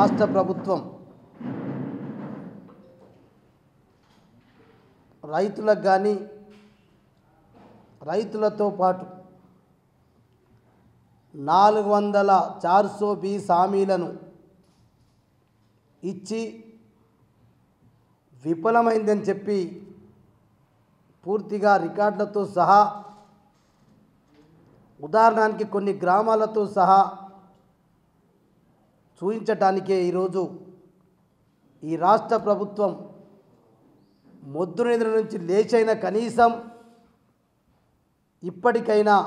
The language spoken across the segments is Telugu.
రాష్ట్ర ప్రభుత్వం రైతులకు కానీ రైతులతో పాటు 420 హామీలను ఇచ్చి విఫలమైందని చెప్పి పూర్తిగా రికార్డులతో సహా ఉదాహరణకి కొన్ని గ్రామాలతో సహా చూపించడానికే ఈరోజు ఈ రాష్ట్ర ప్రభుత్వం మొద్దు నిద్ర నుంచి లేచైన కనీసం ఇప్పటికైనా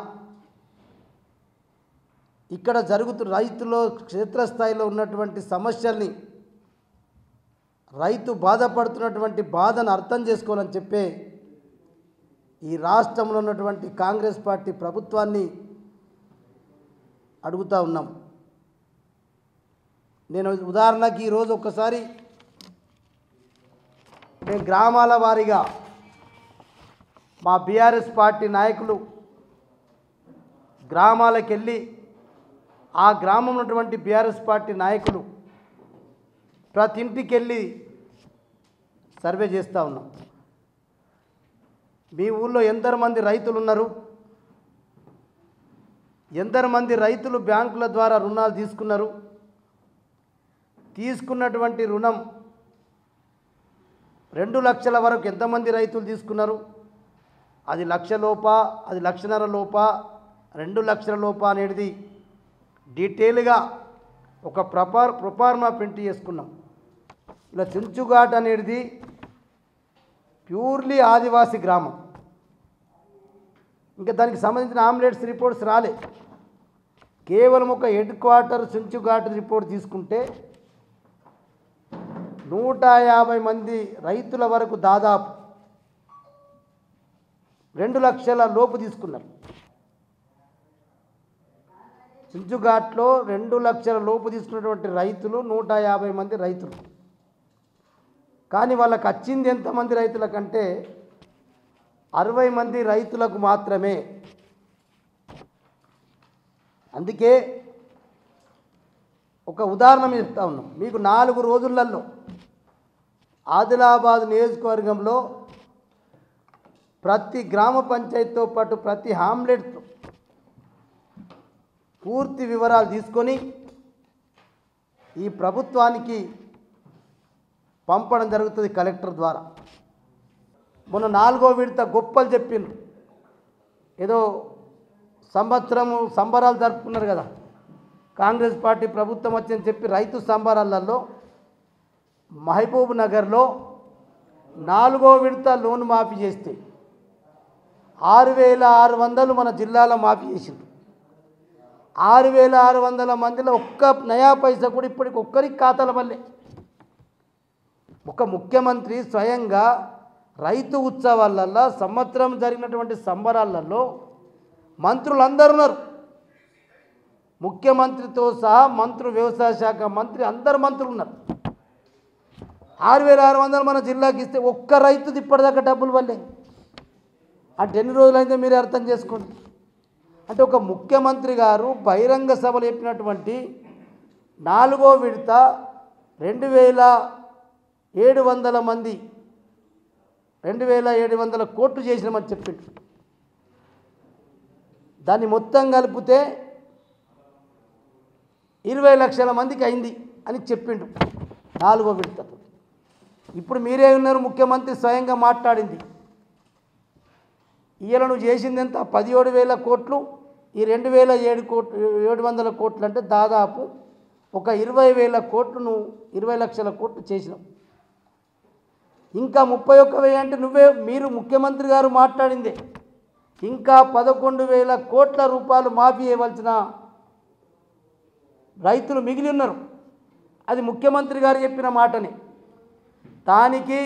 ఇక్కడ జరుగుతున్న రైతుల క్షేత్రస్థాయిలో ఉన్నటువంటి సమస్యల్ని రైతు బాధపడుతున్నటువంటి బాధను అర్థం చేసుకోవాలని చెప్పే ఈ రాష్ట్రంలో ఉన్నటువంటి కాంగ్రెస్ పార్టీ ప్రభుత్వాన్ని అడుగుతా ఉన్నాం. నేను ఉదాహరణకి ఈరోజు ఒక్కసారి నేను గ్రామాల వారీగా మా బీఆర్ఎస్ పార్టీ నాయకులు గ్రామాలకు వెళ్ళి ఆ గ్రామంలో ఉన్నటువంటి బీఆర్ఎస్ పార్టీ నాయకులు ప్రతి ఇంటికి వెళ్ళి సర్వే చేస్తూ ఉన్నాం. మీ ఊళ్ళో ఎంతమంది రైతులు ఉన్నారు, ఎంతమంది రైతులు బ్యాంకుల ద్వారా రుణాలు తీసుకున్నారు, తీసుకున్నటువంటి రుణం 2 లక్షల వరకు ఎంతమంది రైతులు తీసుకున్నారు, అది 1 లక్ష లోపా, అది 1.5 లక్షల లోపా, 2 లక్షల లోపా అనేది డీటెయిల్గా ఒక ప్రొఫార్మా ప్రింట్ చేసుకున్నాం. ఇలా చెంచుఘాట్ అనేది ప్యూర్లీ ఆదివాసీ గ్రామం. ఇంకా దానికి సంబంధించిన ఆమ్లెట్స్ రిపోర్ట్స్ రాలే. కేవలం ఒక హెడ్ క్వార్టర్ చెంచుఘాట్ రిపోర్ట్ తీసుకుంటే 150 మంది రైతుల వరకు దాదాపు 2 లక్షల లోపు తీసుకున్నారు. చెంచుఘాట్లో 2 లక్షల లోపు తీసుకున్నటువంటి రైతులు 150 మంది రైతులు. కానీ వాళ్ళకి వచ్చింది ఎంతమంది రైతులకంటే 60 మంది రైతులకు మాత్రమే. అందుకే ఒక ఉదాహరణ చెప్తా ఉన్నాం. మీకు 4 రోజులలో ఆదిలాబాద్ నియోజకవర్గంలో ప్రతి గ్రామ పంచాయతీతో పాటు ప్రతి హామ్లెట్ పూర్తి వివరాలు తీసుకొని ఈ ప్రభుత్వానికి పంపడం జరుగుతుంది కలెక్టర్ ద్వారా. మొన్న 4వ విడత గొప్పలు చెప్పిండ్రు. ఏదో సంబరాలు జరుపుకున్నారు కదా, కాంగ్రెస్ పార్టీ ప్రభుత్వం వచ్చని చెప్పి రైతు సంబరాలలో మహబూబ్ నగర్లో 4వ విడత లోన్ మాఫీ చేస్తే 6,600 మన జిల్లాలో మాఫీ చేసింది. 6,600 మందిలో ఒక్క నయా పైసా కూడా ఇప్పటికి ఒక్కరికి ఖాతాల వల్లే. ఒక ముఖ్యమంత్రి స్వయంగా రైతు ఉత్సవాలలో సంవత్సరం జరిగినటువంటి సంబరాలలో మంత్రులందరూ ఉన్నారు. ముఖ్యమంత్రితో సహా మంత్రులు, వ్యవసాయ శాఖ మంత్రి, అందరు మంత్రులు ఉన్నారు. 6,600 మన జిల్లాకి ఇస్తే ఒక్క రైతుది ఇప్పటిదాకా డబ్బులు వల్లే. అంటే ఎన్ని రోజులైందో మీరే అర్థం చేసుకోండి. అంటే ఒక ముఖ్యమంత్రి గారు బహిరంగ సభలు చెప్పినటువంటి 4వ విడత 2,700 మంది 2,700 కోట్లు చేసినామని చెప్పిండు. దాన్ని మొత్తం కలిపితే 20 లక్షల మందికి అయింది అని చెప్పిండు 4వ విడత. ఇప్పుడు మీరే ఉన్నారు, ముఖ్యమంత్రి స్వయంగా మాట్లాడింది. ఇవాళ నువ్వు చేసింది ఎంత? 17,000 కోట్లు. ఈ 2,700 కోట్లు అంటే దాదాపు ఒక 20,000 కోట్లు నువ్వు 20 లక్షల కోట్లు చేసినావు. ఇంకా 31,000 అంటే మీరు ముఖ్యమంత్రి గారు మాట్లాడిందే. ఇంకా 11,000 కోట్ల రూపాయలు మాఫీ ఇవ్వాల్సిన రైతులు మిగిలి ఉన్నారు. అది ముఖ్యమంత్రి గారు చెప్పిన మాటని. దానికి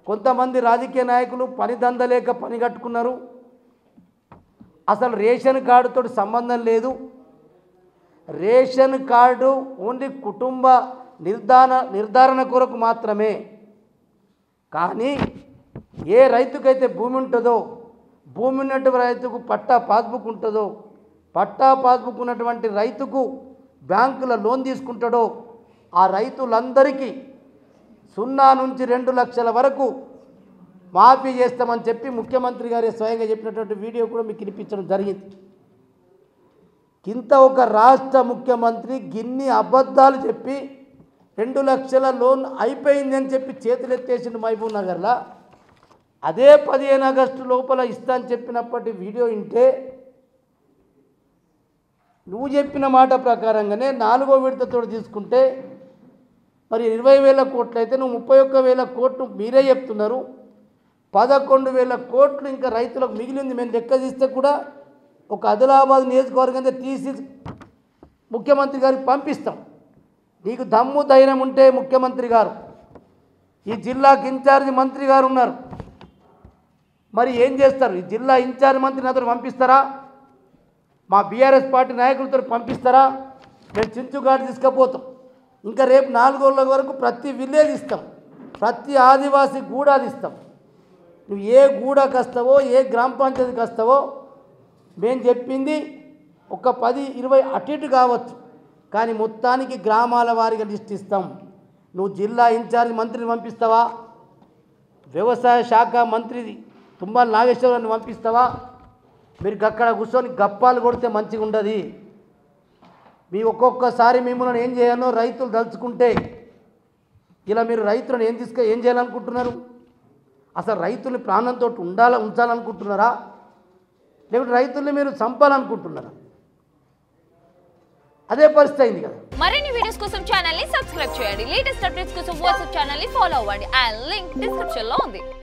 కొంతమంది రాజకీయ నాయకులు పని దందలేక పని కట్టుకున్నారు. అసలు రేషన్ కార్డుతో సంబంధం లేదు. రేషన్ కార్డు ఓన్లీ కుటుంబ నిర్ధారణ కొరకు మాత్రమే. కానీ ఏ రైతుకైతే భూమి ఉంటుందో, భూమి ఉన్నటువంటి రైతుకు పట్టా పాస్బుక్ ఉంటుందో, పట్టా పాస్బుక్ ఉన్నటువంటి రైతుకు బ్యాంకుల లోన్ తీసుకుంటాడో ఆ రైతులందరికీ 0 నుంచి 2 లక్షల వరకు మాఫీ చేస్తామని చెప్పి ముఖ్యమంత్రి గారి స్వయంగా చెప్పినటువంటి వీడియో కూడా మీకు వినిపించడం జరిగింది. ఇంత ఒక రాష్ట్ర ముఖ్యమంత్రి గిన్ని అబద్ధాలు చెప్పి 2 లక్షల లోన్ అయిపోయింది అని చెప్పి చేతులెత్తేసిండు మహబూబ్ నగర్లో. అదే 15 ఆగస్టు లోపల ఇస్తా అని చెప్పినప్పటి వీడియో వింటే నువ్వు చెప్పిన మాట ప్రకారంగానే 4వ విడతతో తీసుకుంటే మరి 20,000 కోట్లు అయితే నువ్వు 31,000 కోట్లు మీరే చెప్తున్నారు. 11,000 కోట్లు ఇంకా రైతులకు మిగిలింది. మేము లెక్క తీస్తే కూడా ఒక ఆదిలాబాద్ నియోజకవర్గంగా తీసి ముఖ్యమంత్రి గారికి పంపిస్తాం. నీకు దమ్ము ధైర్యం ఉంటే ముఖ్యమంత్రి గారు, ఈ జిల్లాకి ఇన్ఛార్జి మంత్రి గారు ఉన్నారు, మరి ఏం చేస్తారు? ఈ జిల్లా ఇన్ఛార్జి మంత్రిని అతను పంపిస్తారా? మా బీఆర్ఎస్ పార్టీ నాయకులతో పంపిస్తారా? మేము చించుగాడు తీసుకుపోతాం. ఇంకా రేపు 4 రోజుల వరకు ప్రతి విలేజ్ ఇస్తాం, ప్రతి ఆదివాసీ గూడాది ఇస్తాం. నువ్వు ఏ గూడకు వస్తావో, ఏ గ్రామ పంచాయతీకి వస్తావో మేము చెప్పింది ఒక 10-20 అటు ఇటు కావచ్చు, కానీ మొత్తానికి గ్రామాల వారీగా లిస్ట్ ఇస్తాం. నువ్వు జిల్లా ఇన్ఛార్జ్ మంత్రిని పంపిస్తావా? వ్యవసాయ శాఖ మంత్రి తుమ్మల నాగేశ్వరరావుని పంపిస్తావా? మీరు అక్కడ కూర్చొని గప్పాలు కొడితే మంచిగా ఉండదు. మీ ఒక్కొక్కసారి మిమ్మల్ని ఏం చేయాలో రైతులు తలుచుకుంటే ఇలా మీరు రైతులను ఏం చేయాలనుకుంటున్నారు? అసలు రైతులు ప్రాణంతో ఉంచాలనుకుంటున్నారా, లేకపోతే రైతుల్ని మీరు చంపాలనుకుంటున్నారా? అదే పరిస్థితి అయింది కదా. మరిన్ని వీడియోస్ కోసం ఛానల్ ని సబ్స్క్రైబ్ చేయండి. లేటెస్ట్ అప్డేట్స్ కోసం వాట్సాప్ ఛానల్ ని ఫాలో అవ్వండి. ఆ లింక్ డిస్క్రిప్షన్ లో ఉంది.